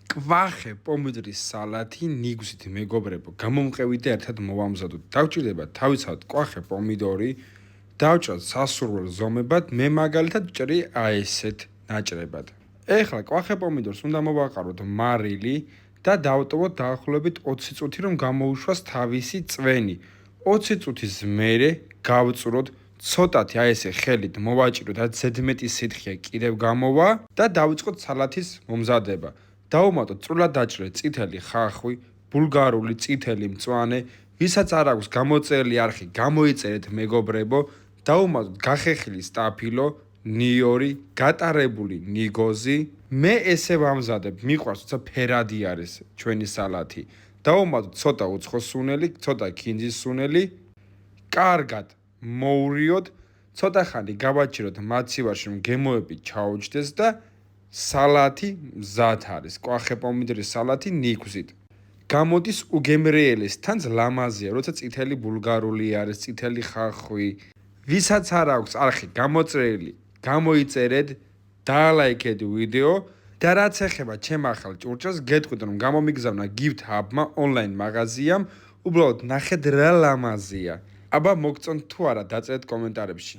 კვახე პომიდორის სალათი ნიგზით მეგობრებო, გამომყევით და ერთად მოვამზადოთ. Დავჭირდება თავისთავად კვახე პომიდორი, დავჭრათ სასურველ ზომებად, მე მაგალითად ვჭრი ესეთ ნაჭრებად. ეხლა კვახე პომიდორს უნდა მოვაყაროთ მარილი და დავტოვოთ დაახლოებით 20 წუთი, რომ გამოუშვას თავისი წვენი. 20 წუთის მერე გავწუროთ ცოტათი ესე ხელით მოვაჭიროთ, რაც ზედმეტი სითხე კიდევ გამოვა და დავიწყოთ სალათის მომზადება. დავუმატოთ წვრილად დაჭრილი წითელი ხახვი, ბულგარული წითელი მწვანე, ვისაც არ აქვს გამოწერილი არხი, გამოიწერეთ მეგობრებო, დავუმატოთ გახეხილი სტაფილო, ნიორი, გატარებული ნიგოზი. მე ესე ვამზადებ, მიყვარს თორსა ფერადი არის ჩვენი სალათი. დავუმატოთ ცოტა უცხო სუნელი, ცოტა ქინძის სუნელი, კარგად მოურიოთ, ცოტა ხანი გავაჭიროთ მაცივარში, რომ გემოები ჩაუჯდეს და სალათი მზად არის. კვახე პომიდორის სალათი ნიგზით. გამოდის უგემრიელის თანაც ლამაზია, როცა წითელი ბულგარული არის, წითელი ხახვი. ვისაც არ აქვს არხი გამოწერილი, გამოიწერეთ, დაალაიქეთ ვიდეო და რაც ეხება ჩემ ახალ ჭურჭელს, გეტყვით რომ გამომიგზავნა gift hub-მა ონლაინ მაღაზიამ, უბრალოდ ნახეთ რა ლამაზია. აბა მოგწონთ თუ არა, დაწერეთ კომენტარებში.